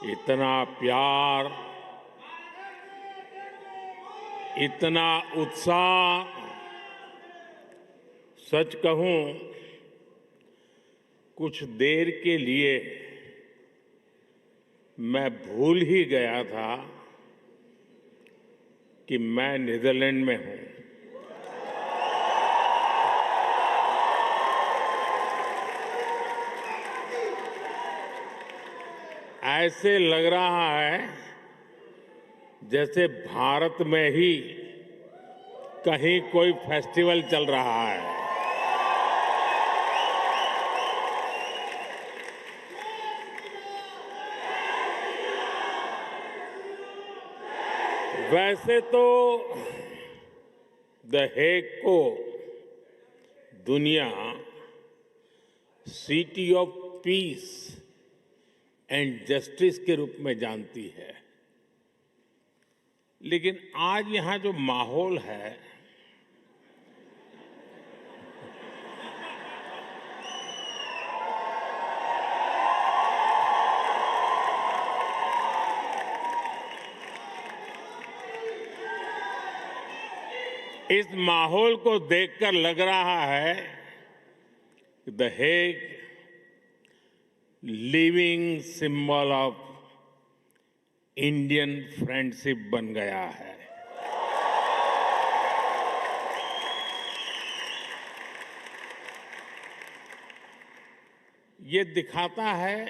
इतना प्यार, इतना उत्साह, सच कहूं कुछ देर के लिए मैं भूल ही गया था कि मैं नीदरलैंड में हूं। ऐसे लग रहा है जैसे भारत में ही कहीं कोई फेस्टिवल चल रहा है। वैसे तो द हेग को दुनिया city of peace and justice के रूप में जानती है, लेकिन आज यहां जो माहौल है इस माहौल को देखकर लग रहा है कि the Hague living symbol of Indian friendship बन गया है। ये दिखाता है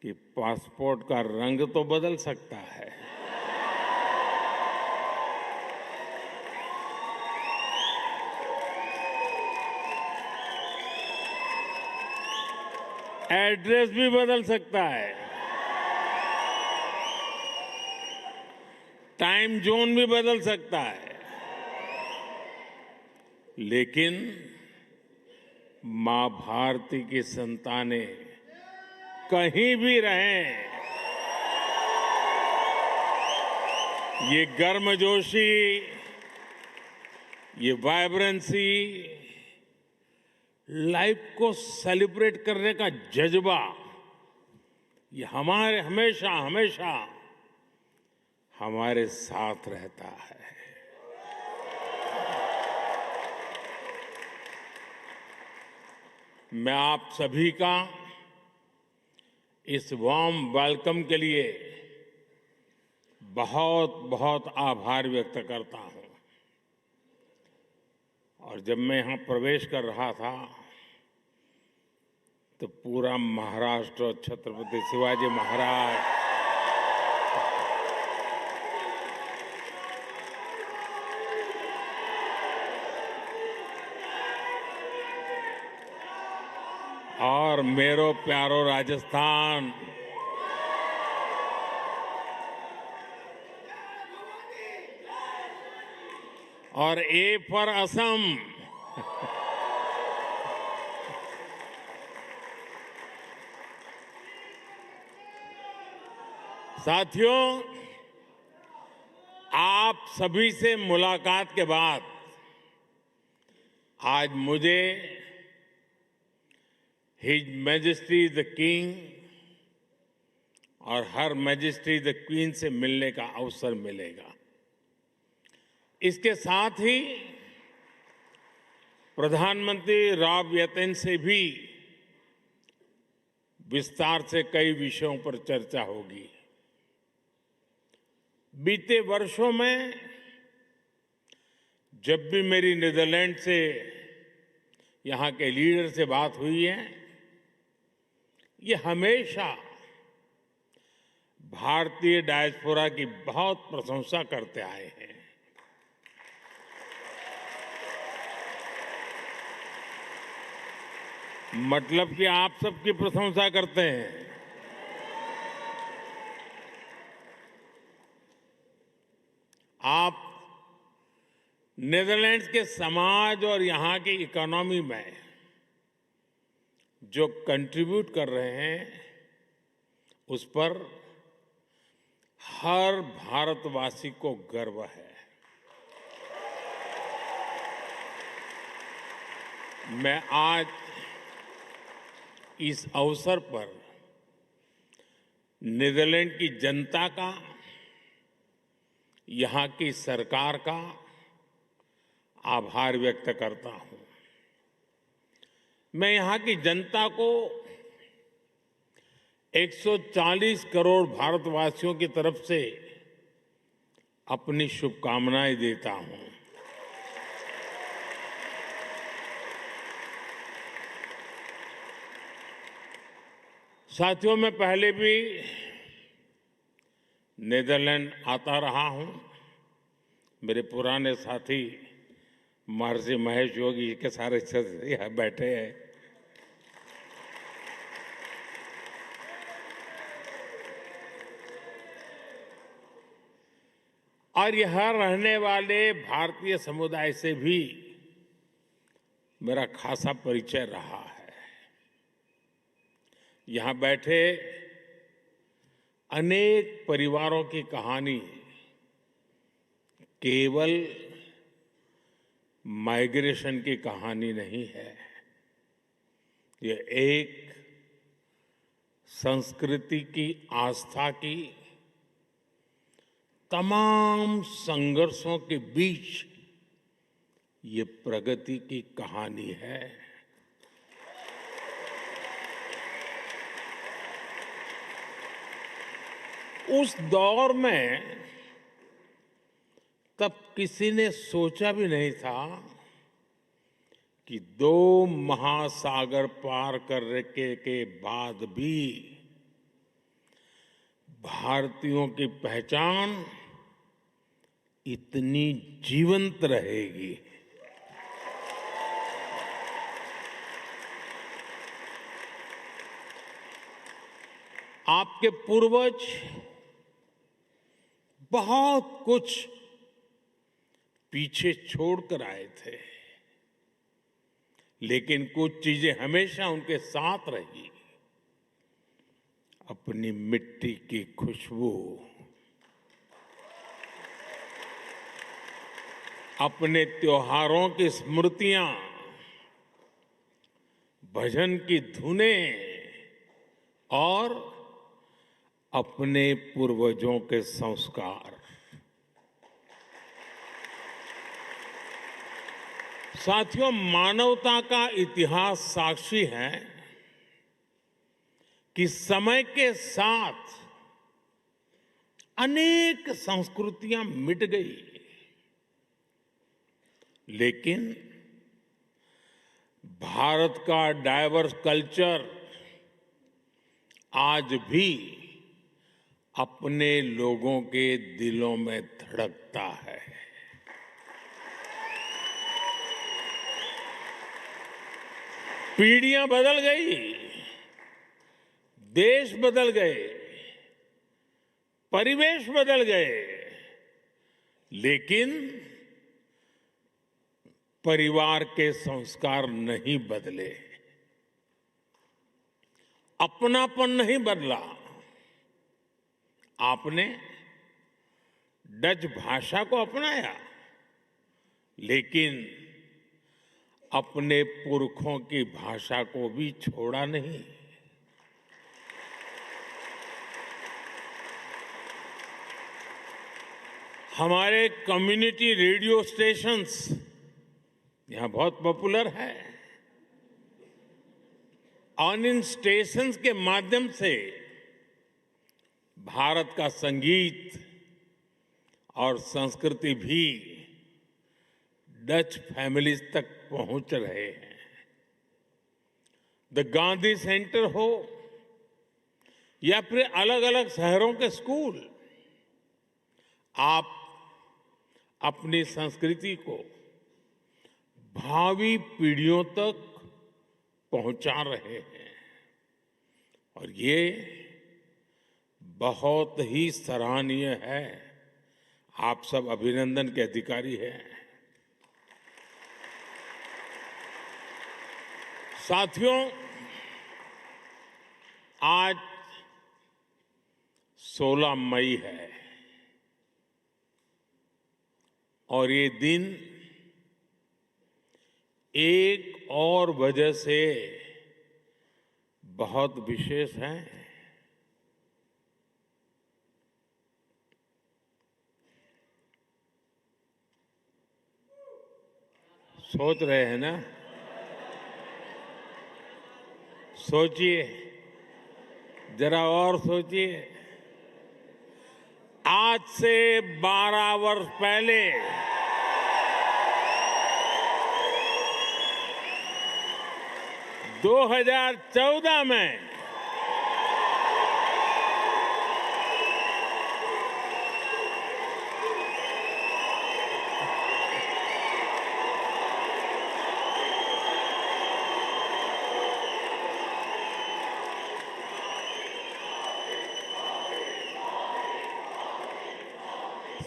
कि पासपोर्ट का रंग तो बदल सकता है, एड्रेस भी बदल सकता है, टाइम जोन भी बदल सकता है, लेकिन मां भारती की संतानें कहीं भी रहें, ये गर्मजोशी, ये वाइब्रेंसी, लाइफ को सेलिब्रेट करने का जज्बा, ये हमारे हमेशा हमेशा हमारे साथ रहता है। मैं आप सभी का इस वार्म वेलकम के लिए बहुत बहुत आभार व्यक्त करता हूं। और जब मैं यहां प्रवेश कर रहा था तो पूरा महाराष्ट्र, छत्रपति शिवाजी महाराज, और मेरो प्यारो राजस्थान, और ए फॉर असम, साथियों, आप सभी से मुलाकात के बाद आज मुझे हिज मैजेस्टी द किंग और हर मैजेस्टी द क्वीन से मिलने का अवसर मिलेगा। इसके साथ ही प्रधानमंत्री राव यतेन से भी विस्तार से कई विषयों पर चर्चा होगी। बीते वर्षों में जब भी मेरी नीदरलैंड से यहां के लीडर से बात हुई है, ये हमेशा भारतीय डायस्पोरा की बहुत प्रशंसा करते आए हैं। मतलब कि आप सबकी प्रशंसा करते हैं। आप नीदरलैंड्स के समाज और यहां की इकोनॉमी में जो कंट्रीब्यूट कर रहे हैं, उस पर हर भारतवासी को गर्व है। मैं आज इस अवसर पर नीदरलैंड की जनता का, यहां की सरकार का आभार व्यक्त करता हूं। मैं यहां की जनता को 140 करोड़ भारतवासियों की तरफ से अपनी शुभकामनाएं देता हूं। साथियों, मैं पहले भी नीदरलैंड आता रहा हूं। मेरे पुराने साथी महर्षि महेश योगी के सारे सदस्य यहां बैठे हैं। और यहां रहने वाले भारतीय समुदाय से भी मेरा खासा परिचय रहा है। यहां बैठे अनेक परिवारों की कहानी केवल माइग्रेशन की कहानी नहीं है। ये एक संस्कृति की, आस्था की, तमाम संघर्षों के बीच ये प्रगति की कहानी है। उस दौर में तब किसी ने सोचा भी नहीं था कि 2 महासागर पार करने के बाद भी भारतीयों की पहचान इतनी जीवंत रहेगी। आपके पूर्वज बहुत कुछ पीछे छोड़कर आए थे, लेकिन कुछ चीजें हमेशा उनके साथ रही। अपनी मिट्टी की खुशबू, अपने त्योहारों की स्मृतियां, भजन की धुनें और अपने पूर्वजों के संस्कार। साथियों, मानवता का इतिहास साक्षी है कि समय के साथ अनेक संस्कृतियां मिट गई, लेकिन भारत का डाइवर्स कल्चर आज भी अपने लोगों के दिलों में धड़कता है। पीढ़ियां बदल गई, देश बदल गए, परिवेश बदल गए, लेकिन परिवार के संस्कार नहीं बदले, अपनापन नहीं बदला। आपने डच भाषा को अपनाया, लेकिन अपने पुरखों की भाषा को भी छोड़ा नहीं। हमारे कम्युनिटी रेडियो स्टेशंस यहां बहुत पॉपुलर है और इन स्टेशंस के माध्यम से भारत का संगीत और संस्कृति भी डच फैमिलीज तक पहुंच रहे हैं। द गांधी सेंटर हो या फिर अलग अलग शहरों के स्कूल, आप अपनी संस्कृति को भावी पीढ़ियों तक पहुंचा रहे हैं और ये बहुत ही सराहनीय है। आप सब अभिनंदन के अधिकारी हैं। साथियों, आज 16 मई है और ये दिन एक और वजह से बहुत विशेष है। सोच रहे हैं ना? सोचिए, जरा और सोचिए। आज से 12 वर्ष पहले 2014 में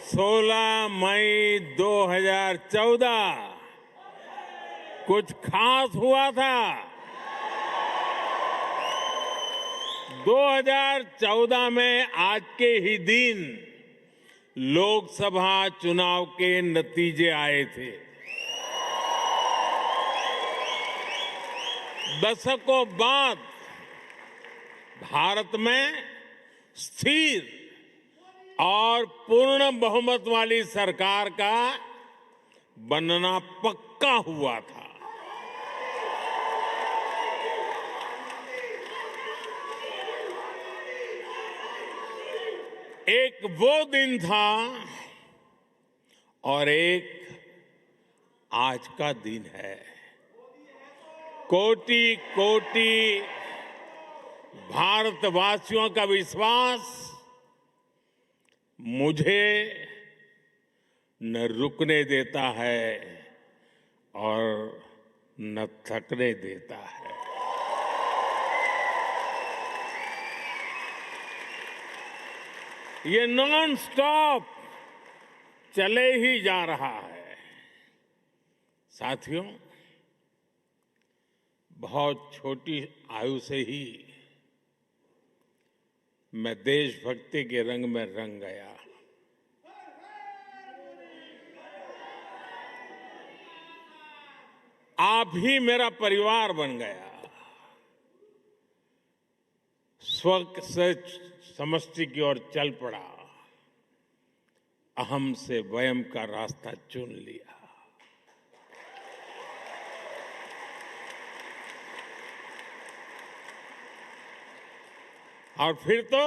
सोलह मई 2014 कुछ खास हुआ था। 2014 में आज के ही दिन लोकसभा चुनाव के नतीजे आए थे। दशकों बाद भारत में स्थिर और पूर्ण बहुमत वाली सरकार का बनना पक्का हुआ था। एक वो दिन था और एक आज का दिन है। कोटि कोटि भारतवासियों का विश्वास मुझे न रुकने देता है और न थकने देता है। ये नॉन स्टॉप चले ही जा रहा है। साथियों, बहुत छोटी आयु से ही मैं देशभक्ति के रंग में रंग गया। आप ही मेरा परिवार बन गया। स्व से समष्टि की ओर चल पड़ा। अहम से वयम का रास्ता चुन लिया। और फिर तो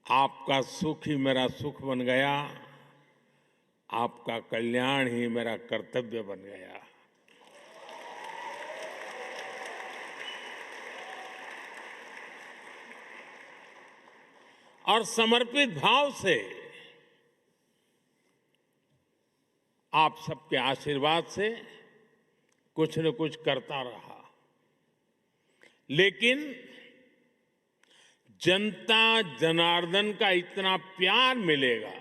आपका सुख ही मेरा सुख बन गया। आपका कल्याण ही मेरा कर्तव्य बन गया। और समर्पित भाव से आप सबके आशीर्वाद से कुछ न कुछ करता रहा। लेकिन जनता जनार्दन का इतना प्यार मिलेगा,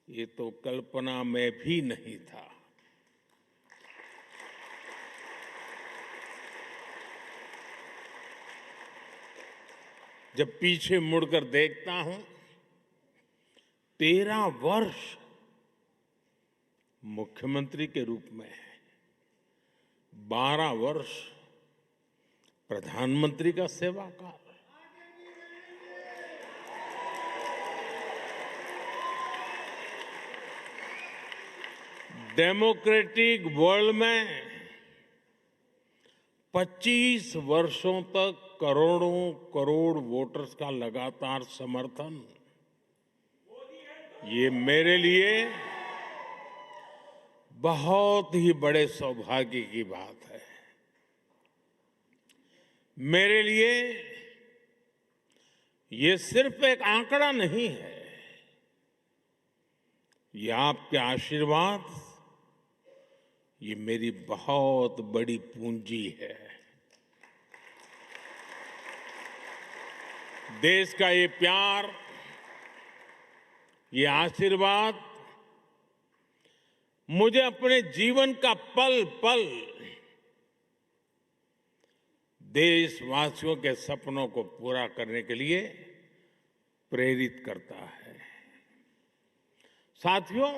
ये तो कल्पना में भी नहीं था। जब पीछे मुड़कर देखता हूं, 13 वर्ष मुख्यमंत्री के रूप में, 12 वर्ष प्रधानमंत्री का सेवाकाल, डेमोक्रेटिक वर्ल्ड में 25 वर्षों तक करोड़ों करोड़ वोटर्स का लगातार समर्थन, ये मेरे लिए बहुत ही बड़े सौभाग्य की बात है। मेरे लिए ये सिर्फ एक आंकड़ा नहीं है, ये आपके आशीर्वाद, ये मेरी बहुत बड़ी पूंजी है। देश का ये प्यार, ये आशीर्वाद मुझे अपने जीवन का पल पल देशवासियों के सपनों को पूरा करने के लिए प्रेरित करता है। साथियों,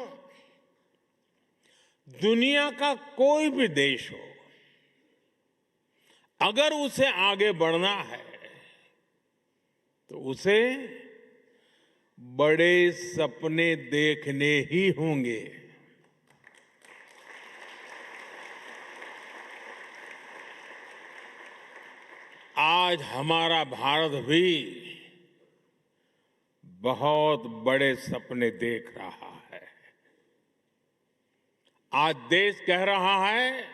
दुनिया का कोई भी देश हो, अगर उसे आगे बढ़ना है तो उसे बड़े सपने देखने ही होंगे। आज हमारा भारत भी बहुत बड़े सपने देख रहा है। आज देश कह रहा है,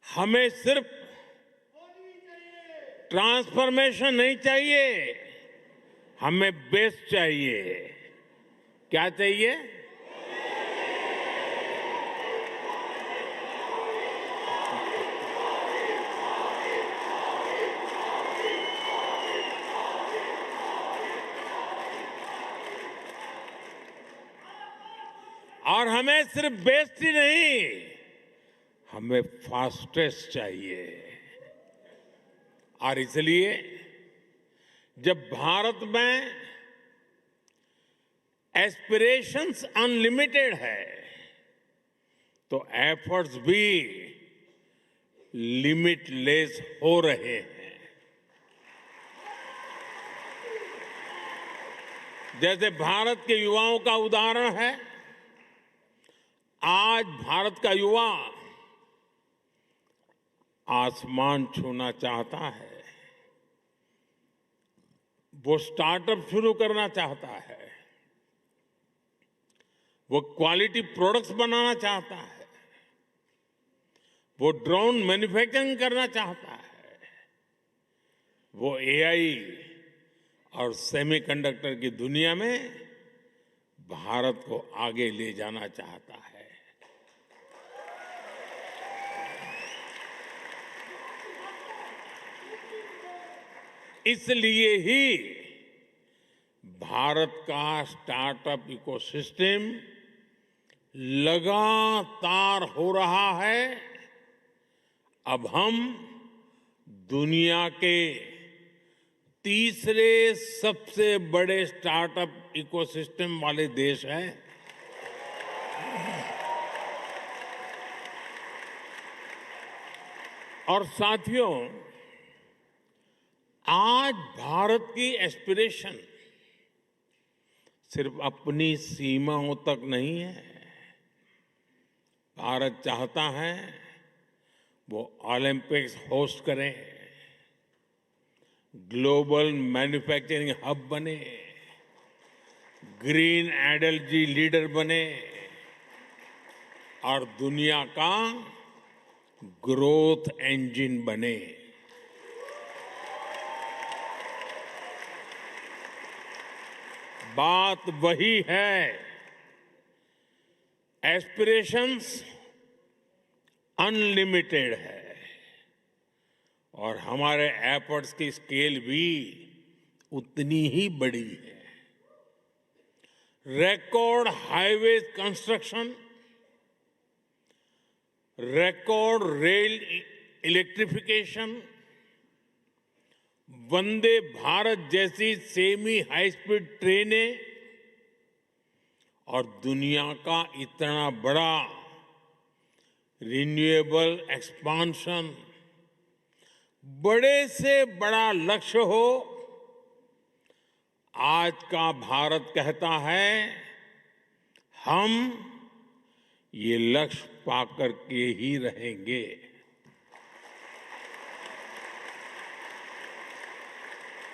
हमें सिर्फ ट्रांसफॉर्मेशन नहीं चाहिए, हमें बेस्ट चाहिए। क्या चाहिए? और हमें सिर्फ बेस्ट ही नहीं, हमें फास्टेस्ट चाहिए। और इसलिए जब भारत में एस्पिरेशंस अनलिमिटेड है, तो एफर्ट्स भी लिमिटलेस हो रहे हैं। जैसे भारत के युवाओं का उदाहरण है, आज भारत का युवा आसमान छूना चाहता है, वो स्टार्टअप शुरू करना चाहता है, वो क्वालिटी प्रोडक्ट्स बनाना चाहता है, वो ड्रोन मैन्युफैक्चरिंग करना चाहता है, वो एआई और सेमीकंडक्टर की दुनिया में भारत को आगे ले जाना चाहता है। इसलिए ही भारत का स्टार्टअप इकोसिस्टम लगातार हो रहा है। अब हम दुनिया के तीसरे सबसे बड़े स्टार्टअप इकोसिस्टम वाले देश हैं। और साथियों, आज भारत की एस्पिरेशन सिर्फ अपनी सीमाओं तक नहीं है। भारत चाहता है वो ओलंपिक्स होस्ट करे, ग्लोबल मैन्युफैक्चरिंग हब बने, ग्रीन एनर्जी लीडर बने और दुनिया का ग्रोथ इंजन बने। बात वही है, एस्पिरेशंस अनलिमिटेड है और हमारे एफर्ट्स की स्केल भी उतनी ही बड़ी है। Record highway construction, record rail electrification, Vande Bharat जैसी सेमी हाई स्पीड ट्रेनें और दुनिया का इतना बड़ा रिन्यूएबल एक्सपांशन, बड़े से बड़ा लक्ष्य हो, आज का भारत कहता है हम ये लक्ष्य पाकर के ही रहेंगे।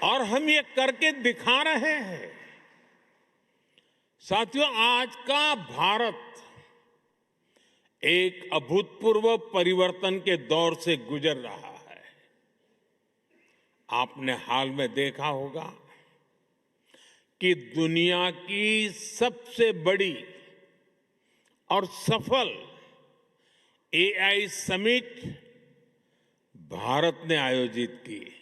और हम ये करके दिखा रहे हैं। साथियों, आज का भारत एक अभूतपूर्व परिवर्तन के दौर से गुजर रहा है। आपने हाल में देखा होगा कि दुनिया की सबसे बड़ी और सफल एआई समिट भारत ने आयोजित की।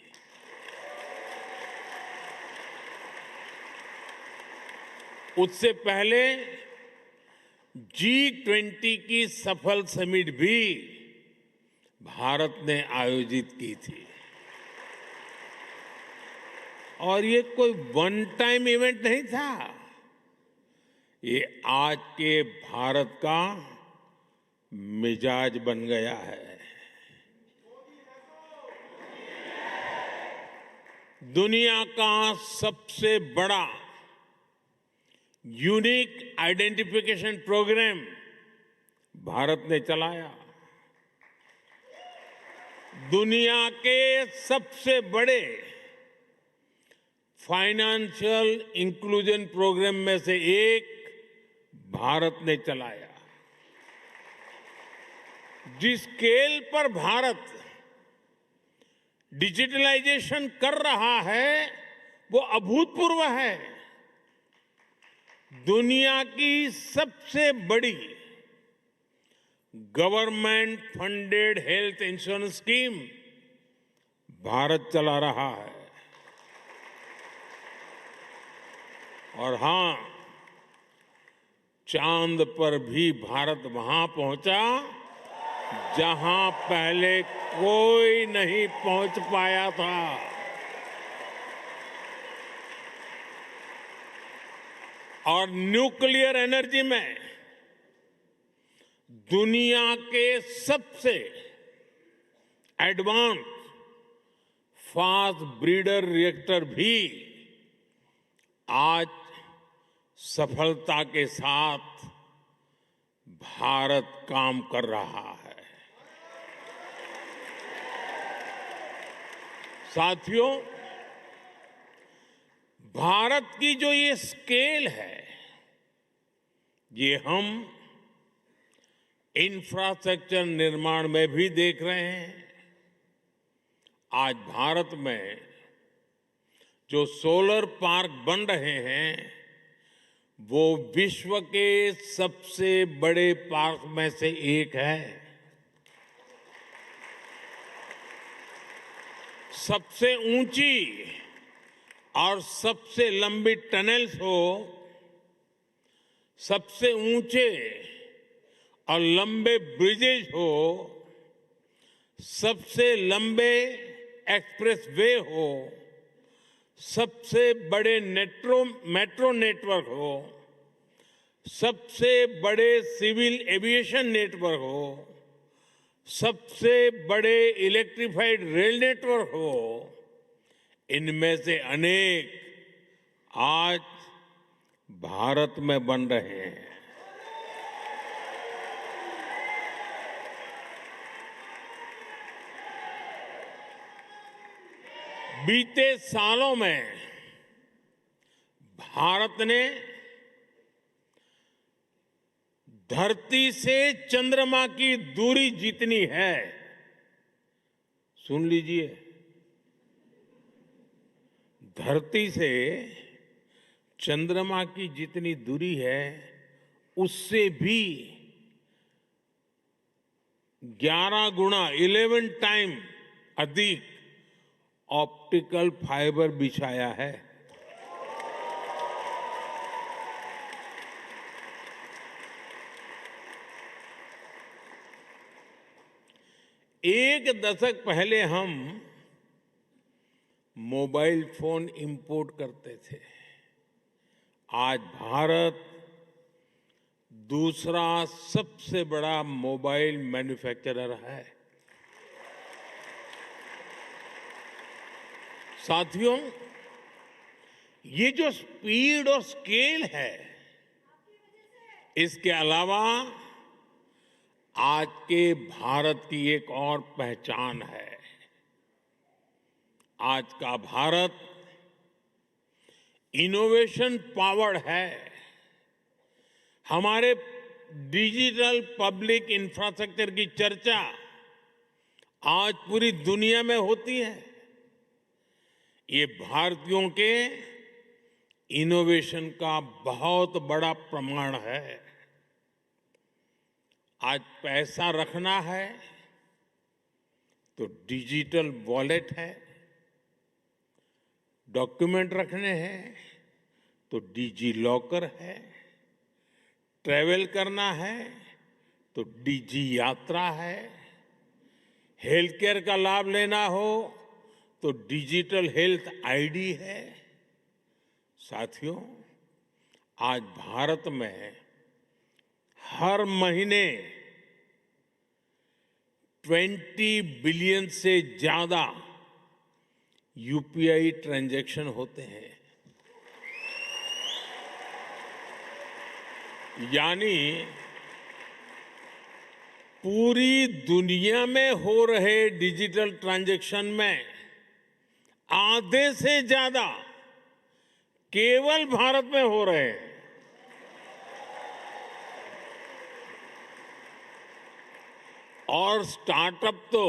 उससे पहले G20 की सफल समिट भी भारत ने आयोजित की थी। और ये कोई वन टाइम इवेंट नहीं था, ये आज के भारत का मिजाज बन गया है। दुनिया का सबसे बड़ा यूनिक आइडेंटिफिकेशन प्रोग्राम भारत ने चलाया। दुनिया के सबसे बड़े फाइनेंशियल इंक्लूजन प्रोग्राम में से एक भारत ने चलाया। जिस स्केल पर भारत डिजिटलाइजेशन कर रहा है वो अभूतपूर्व है। दुनिया की सबसे बड़ी government funded health insurance scheme Bharat चला रहा है। और हां, चांद पर भी भारत वहां पहुंचा जहां पहले कोई नहीं पहुंच पाया था। और न्यूक्लियर एनर्जी में दुनिया के सबसे एडवांस फास्ट ब्रीडर रिएक्टर भी आज सफलता के साथ भारत काम कर रहा है। साथियों, भारत की जो ये स्केल है, ये हम इंफ्रास्ट्रक्चर निर्माण में भी देख रहे हैं। आज भारत में जो सोलर पार्क बन रहे हैं वो विश्व के सबसे बड़े पार्क में से एक है। सबसे ऊंची और सबसे लंबी टनल्स हो, सबसे ऊंचे और लंबे ब्रिजेज हो, सबसे लंबे एक्सप्रेस वे हो, सबसे बड़े मेट्रो नेटवर्क हो, सबसे बड़े सिविल एविएशन नेटवर्क हो, सबसे बड़े इलेक्ट्रिफाइड रेल नेटवर्क हो, इनमें से अनेक आज भारत में बन रहे हैं। बीते सालों में भारत ने धरती से चंद्रमा की दूरी जितनी है, सुन लीजिए, धरती से चंद्रमा की जितनी दूरी है उससे भी 11 गुना 11 टाइम अधिक ऑप्टिकल फाइबर बिछाया है। एक दशक पहले हम मोबाइल फोन इंपोर्ट करते थे। आज भारत दूसरा सबसे बड़ा मोबाइल मैन्युफैक्चरर है। साथियों, ये जो स्पीड और स्केल है, इसके अलावा आज के भारत की एक और पहचान है। आज का भारत इनोवेशन पावर्ड है। हमारे डिजिटल पब्लिक इंफ्रास्ट्रक्चर की चर्चा आज पूरी दुनिया में होती है। ये भारतीयों के इनोवेशन का बहुत बड़ा प्रमाण है। आज पैसा रखना है तो डिजिटल वॉलेट है, डॉक्यूमेंट रखने हैं तो डिजी लॉकर है, ट्रैवल करना है तो डिजी यात्रा है, हेल्थ केयर का लाभ लेना हो तो डिजिटल हेल्थ आईडी है। साथियों, आज भारत में हर महीने 20 बिलियन से ज्यादा यूपीआई ट्रांजैक्शन होते हैं। यानी पूरी दुनिया में हो रहे डिजिटल ट्रांजैक्शन में आधे से ज्यादा केवल भारत में हो रहे हैं। और स्टार्टअप तो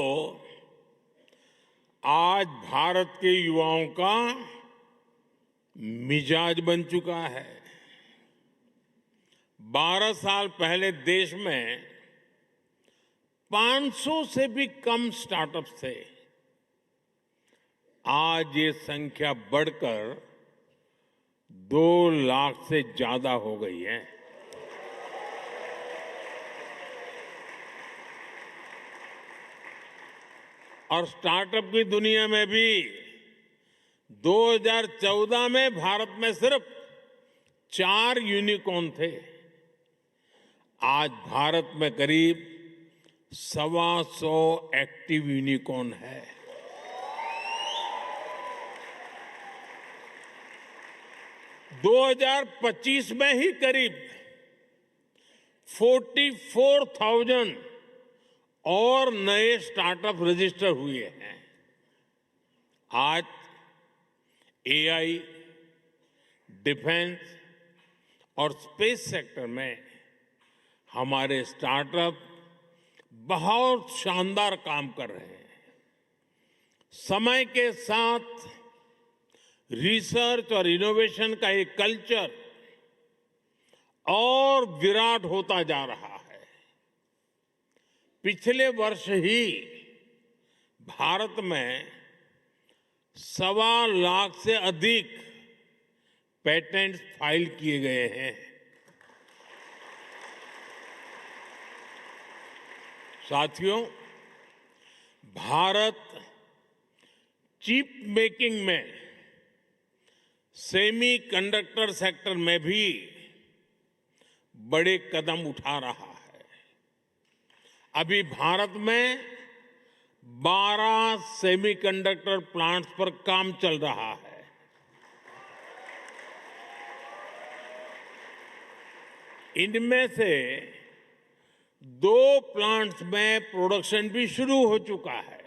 आज भारत के युवाओं का मिजाज बन चुका है। 12 साल पहले देश में 500 से भी कम स्टार्टअप्स थे। आज ये संख्या बढ़कर 2 लाख से ज्यादा हो गई है। और स्टार्टअप की दुनिया में भी 2014 में भारत में सिर्फ 4 यूनिकॉर्न थे। आज भारत में करीब 125 एक्टिव यूनिकॉर्न है। दो 2025 में ही करीब 44,000 और नए स्टार्टअप रजिस्टर हुए हैं। आज एआई, डिफेंस और स्पेस सेक्टर में हमारे स्टार्टअप बहुत शानदार काम कर रहे हैं। समय के साथ रिसर्च और इनोवेशन का एक कल्चर और विराट होता जा रहा है। पिछले वर्ष ही भारत में 1.25 लाख से अधिक पेटेंट्स फाइल किए गए हैं। साथियों, भारत चिप मेकिंग में, सेमीकंडक्टर सेक्टर में भी बड़े कदम उठा रहा है। अभी भारत में 12 सेमीकंडक्टर प्लांट्स पर काम चल रहा है। इनमें से 2 प्लांट्स में प्रोडक्शन भी शुरू हो चुका है।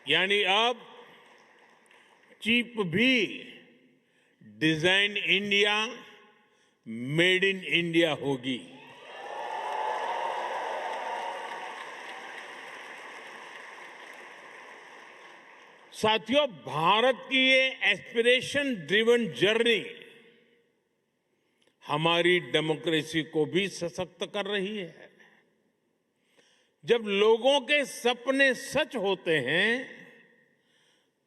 यानी अब चिप भी design India, made in India होगी। साथियों, भारत की ये एस्पिरेशन ड्रिवन जर्नी हमारी डेमोक्रेसी को भी सशक्त कर रही है। जब लोगों के सपने सच होते हैं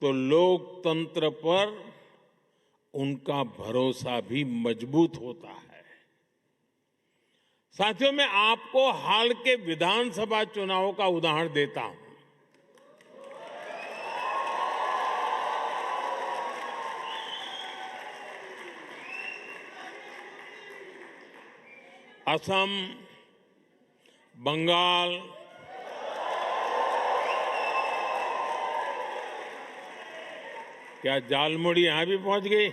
तो लोकतंत्र पर उनका भरोसा भी मजबूत होता है। साथियों, मैं आपको हाल के विधानसभा चुनाव का उदाहरण देता हूं। असम, बंगाल, क्या झालमुड़ी यहां भी पहुंच गई?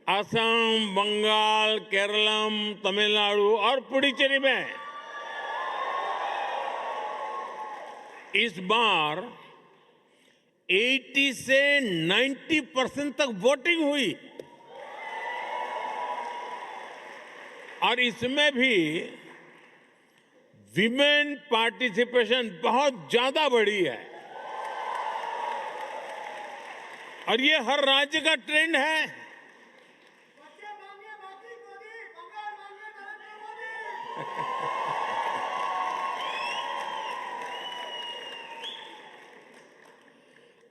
असम, बंगाल, केरलम, तमिलनाडु और पुडुचेरी में इस बार 80 से 90% तक वोटिंग हुई। और इसमें भी विमेन पार्टिसिपेशन बहुत ज्यादा बढ़ी है। और ये हर राज्य का ट्रेंड है।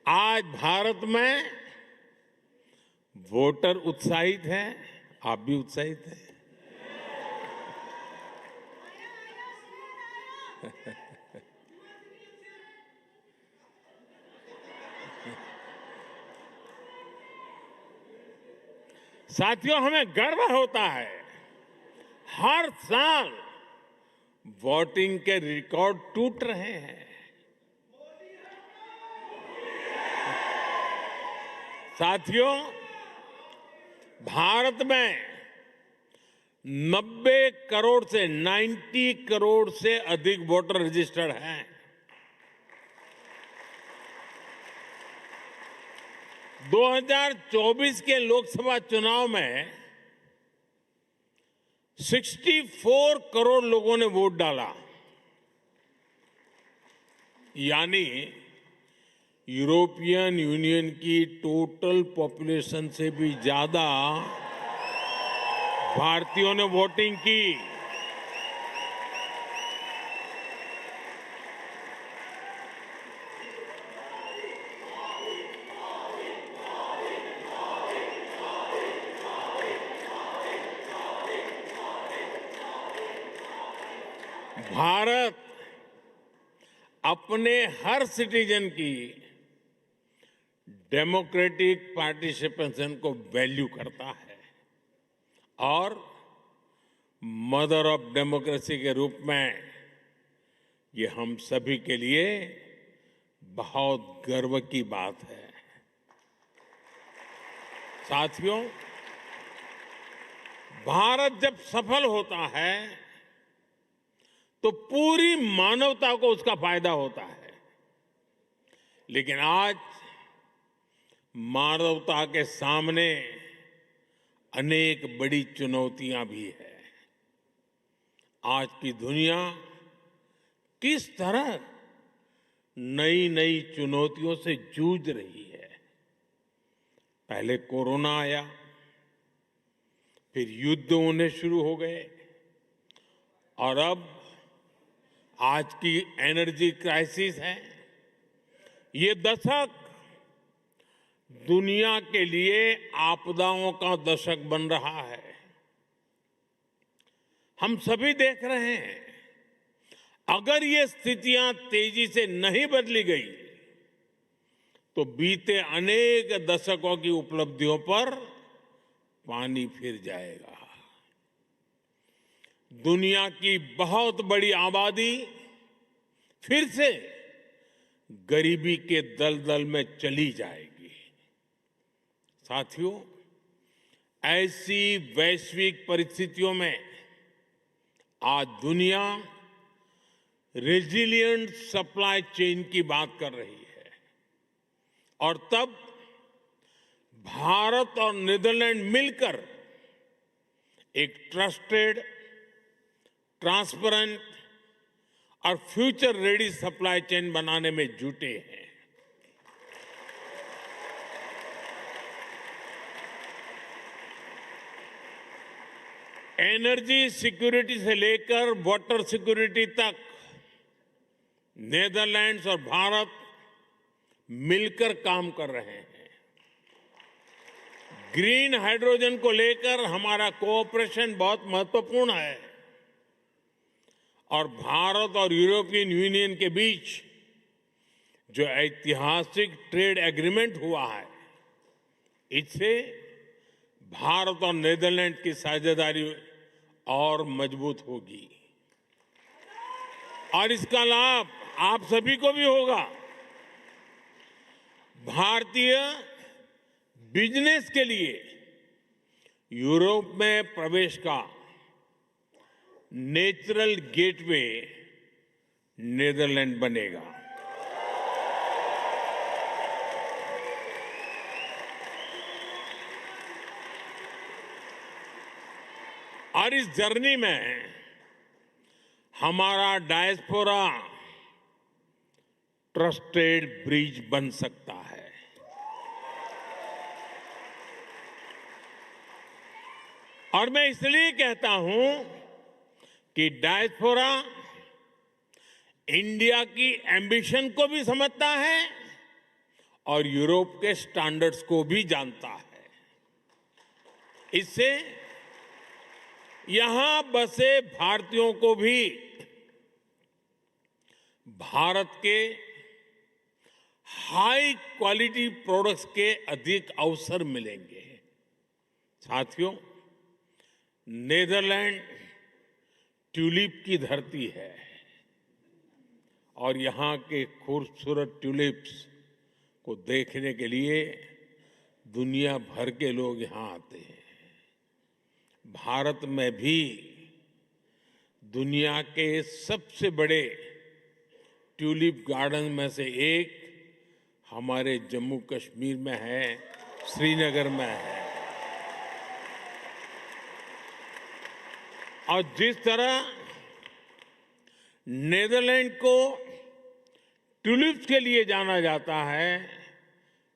आज भारत में वोटर उत्साहित हैं, आप भी उत्साहित हैं। साथियों, हमें गर्व होता है, हर साल वोटिंग के रिकॉर्ड टूट रहे हैं। साथियों, भारत में 90 करोड़ से 90 करोड़ से अधिक वोटर रजिस्टर्ड हैं। 2024 के लोकसभा चुनाव में 64 करोड़ लोगों ने वोट डाला, यानी यूरोपियन यूनियन की टोटल पॉपुलेशन से भी ज्यादा भारतीयों ने वोटिंग की। भारत अपने हर सिटीजन की डेमोक्रेटिक पार्टिसिपेशन को वैल्यू करता है और मदर ऑफ डेमोक्रेसी के रूप में ये हम सभी के लिए बहुत गर्व की बात है। साथियों, भारत जब सफल होता है तो पूरी मानवता को उसका फायदा होता है, लेकिन आज मानवता के सामने अनेक बड़ी चुनौतियां भी है। आज की दुनिया किस तरह नई नई चुनौतियों से जूझ रही है। पहले कोरोना आया, फिर युद्ध होने शुरू हो गए और अब आज की एनर्जी क्राइसिस है। ये दशक दुनिया के लिए आपदाओं का दशक बन रहा है। हम सभी देख रहे हैं, अगर ये स्थितियां तेजी से नहीं बदली गई तो बीते अनेक दशकों की उपलब्धियों पर पानी फिर जाएगा। दुनिया की बहुत बड़ी आबादी फिर से गरीबी के दलदल में चली जाएगी। साथियों, ऐसी वैश्विक परिस्थितियों में आज दुनिया रेजिलिएंट सप्लाई चेन की बात कर रही है और तब भारत और नीदरलैंड मिलकर एक ट्रस्टेड, ट्रांसपेरेंट और फ्यूचर रेडी सप्लाई चेन बनाने में जुटे हैं। एनर्जी सिक्योरिटी से लेकर वाटर सिक्योरिटी तक नीदरलैंड्स और भारत मिलकर काम कर रहे हैं। ग्रीन हाइड्रोजन को लेकर हमारा कोऑपरेशन बहुत महत्वपूर्ण है और भारत और यूरोपियन यूनियन के बीच जो ऐतिहासिक ट्रेड एग्रीमेंट हुआ है, इससे भारत और नीदरलैंड की साझेदारी और मजबूत होगी और इसका लाभ आप सभी को भी होगा। भारतीय बिजनेस के लिए यूरोप में प्रवेश का नेचुरल गेटवे नीदरलैंड बनेगा। और इस जर्नी में हमारा डायस्पोरा ट्रस्टेड ब्रिज बन सकता है। और मैं इसलिए कहता हूं कि डायस्पोरा इंडिया की एम्बिशन को भी समझता है और यूरोप के स्टैंडर्ड्स को भी जानता है। इससे यहां बसे भारतीयों को भी भारत के हाई क्वालिटी प्रोडक्ट्स के अधिक अवसर मिलेंगे। साथियों, नीदरलैंड ट्यूलिप की धरती है और यहां के खूबसूरत ट्यूलिप्स को देखने के लिए दुनिया भर के लोग यहां आते हैं। भारत में भी दुनिया के सबसे बड़े ट्यूलिप गार्डन में से एक हमारे जम्मू कश्मीर में है, श्रीनगर में है। और जिस तरह नीदरलैंड को ट्यूलिप्स के लिए जाना जाता है,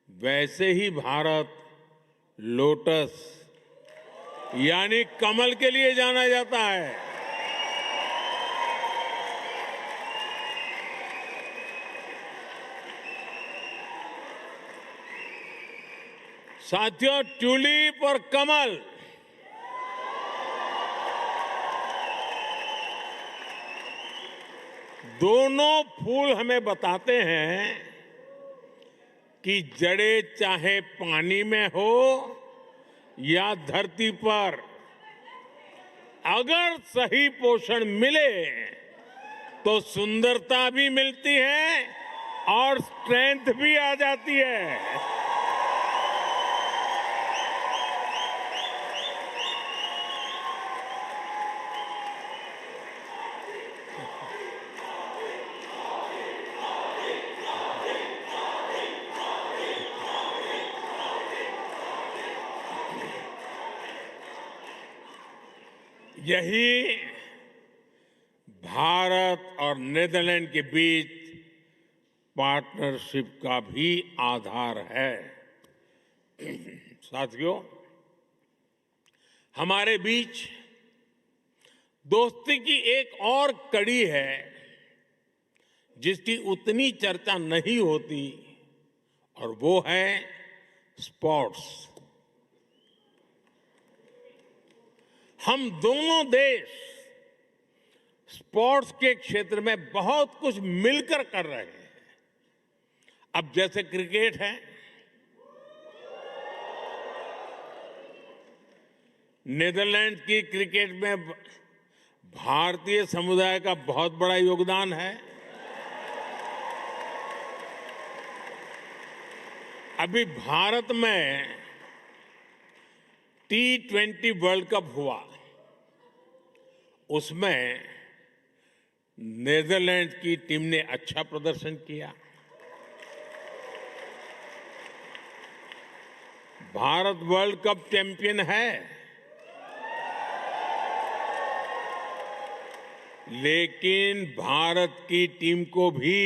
वैसे ही भारत लोटस यानी कमल के लिए जाना जाता है। साथियों, ट्यूलिप और कमल दोनों फूल हमें बताते हैं कि जड़ें चाहे पानी में हो या धरती पर, अगर सही पोषण मिले तो सुंदरता भी मिलती है और स्ट्रेंथ भी आ जाती है। यही भारत और नीदरलैंड के बीच पार्टनरशिप का भी आधार है। साथियों, हमारे बीच दोस्ती की एक और कड़ी है जिसकी उतनी चर्चा नहीं होती, और वो है स्पोर्ट्स। हम दोनों देश स्पोर्ट्स के क्षेत्र में बहुत कुछ मिलकर कर रहे हैं। अब जैसे क्रिकेट है, नीदरलैंड की क्रिकेट में भारतीय समुदाय का बहुत बड़ा योगदान है। अभी भारत में T20 वर्ल्ड कप हुआ, उसमें नीदरलैंड की टीम ने अच्छा प्रदर्शन किया। भारत वर्ल्ड कप चैंपियन है, लेकिन भारत की टीम को भी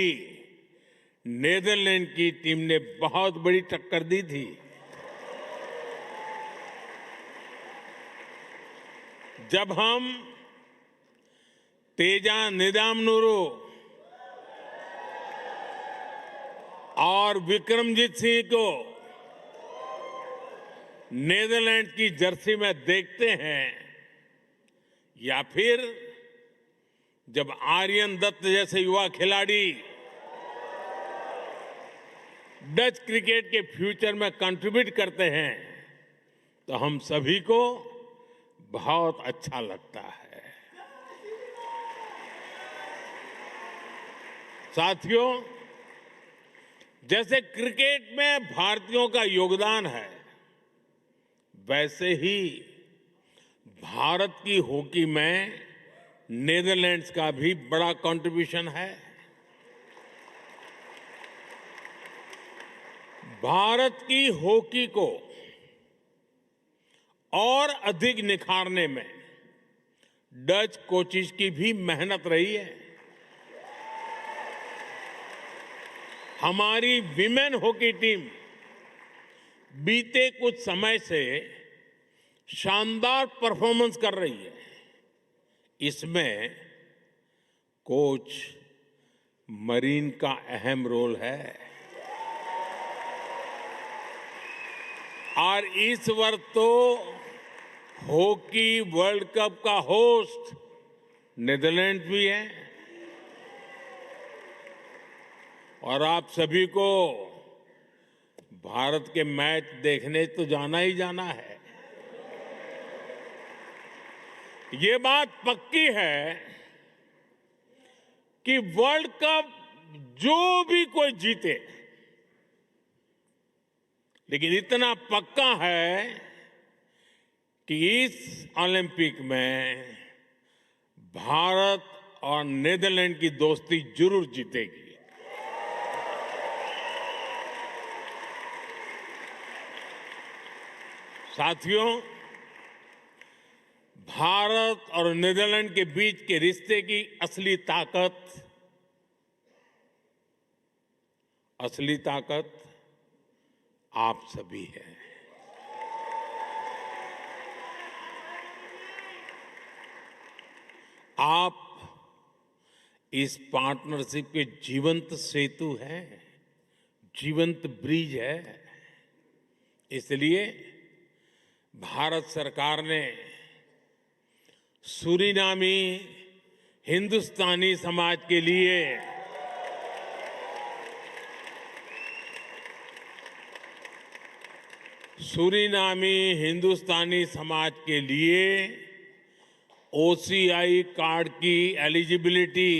नीदरलैंड की टीम ने बहुत बड़ी टक्कर दी थी। जब हम तेजा निदामनुरू और विक्रमजीत सिंह को नीदरलैंड की जर्सी में देखते हैं, या फिर जब आर्यन दत्त जैसे युवा खिलाड़ी डच क्रिकेट के फ्यूचर में कंट्रीब्यूट करते हैं, तो हम सभी को बहुत अच्छा लगता है। साथियों, जैसे क्रिकेट में भारतीयों का योगदान है, वैसे ही भारत की हॉकी में नीदरलैंड्स का भी बड़ा कंट्रीब्यूशन है। भारत की हॉकी को और अधिक निखारने में डच कोचिज की भी मेहनत रही है। हमारी विमेन हॉकी टीम बीते कुछ समय से शानदार परफॉर्मेंस कर रही है। इसमें कोच मरीन का अहम रोल है। और इस वर्ष तो हॉकी वर्ल्ड कप का होस्ट नीदरलैंड भी है, और आप सभी को भारत के मैच देखने तो जाना ही जाना है। ये बात पक्की है कि वर्ल्ड कप जो भी कोई जीते, लेकिन इतना पक्का है कि इस ओलंपिक में भारत और नीदरलैंड की दोस्ती जरूर जीतेगी। साथियों, भारत और नीदरलैंड के बीच के रिश्ते की असली ताकत आप सभी हैं। आप इस पार्टनरशिप के जीवंत सेतु हैं, जीवंत ब्रिज है। इसलिए भारत सरकार ने सूरीनामी हिंदुस्तानी समाज के लिए OCI कार्ड की एलिजिबिलिटी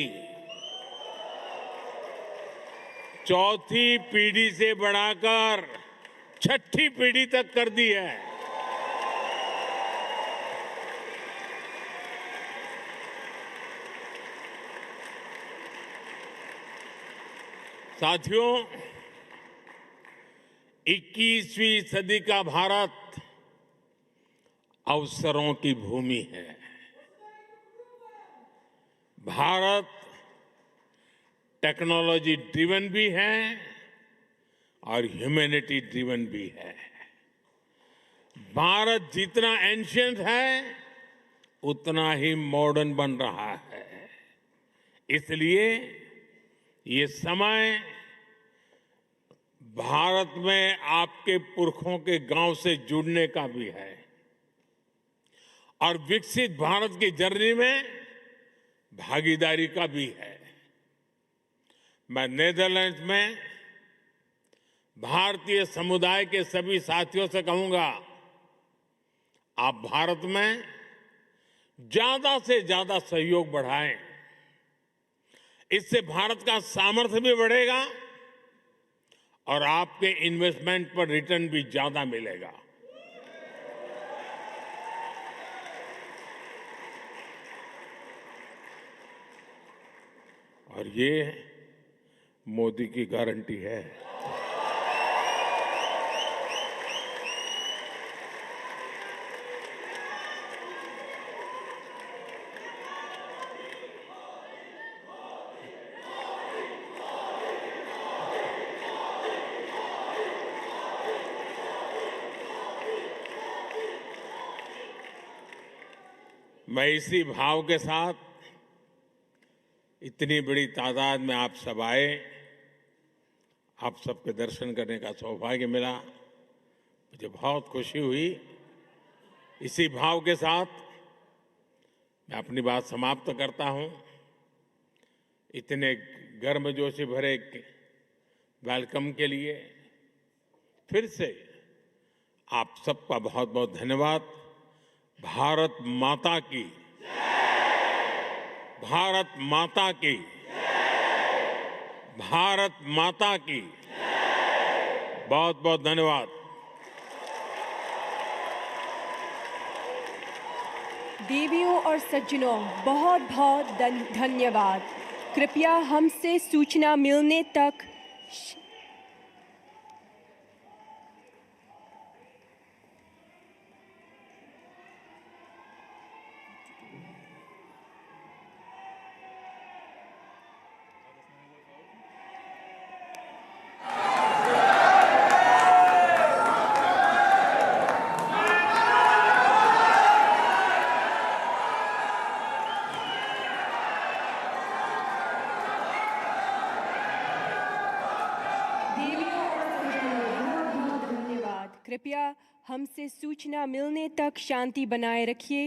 चौथी पीढ़ी से बढ़ाकर छठी पीढ़ी तक कर दी है। साथियों, 21वीं सदी का भारत अवसरों की भूमि है। भारत टेक्नोलॉजी ड्रिवन भी है और ह्यूमैनिटी ड्रिवन भी है। भारत जितना एंशिएंट है उतना ही मॉडर्न बन रहा है। इसलिए ये समय भारत में आपके पुरखों के गांव से जुड़ने का भी है और विकसित भारत की जर्नी में भागीदारी का भी है। मैं नीदरलैंड्स में भारतीय समुदाय के सभी साथियों से कहूंगा, आप भारत में ज्यादा से ज्यादा सहयोग बढ़ाएं। इससे भारत का सामर्थ्य भी बढ़ेगा और आपके इन्वेस्टमेंट पर रिटर्न भी ज्यादा मिलेगा। और ये मोदी की गारंटी है। मैं इसी भाव के साथ इतनी बड़ी तादाद में आप सब आए, आप सबके दर्शन करने का सौभाग्य मिला, मुझे बहुत खुशी हुई। इसी भाव के साथ मैं अपनी बात समाप्त करता हूं। इतने गर्मजोशी भरे वेलकम के लिए फिर से आप सबका बहुत बहुत धन्यवाद। भारत माता की, भारत माता की, भारत माता की बहुत बहुत धन्यवाद। देवियों और सज्जनों, बहुत बहुत धन्यवाद। कृपया हमसे सूचना मिलने तक कृपया हमसे सूचना मिलने तक शांति बनाए रखिए।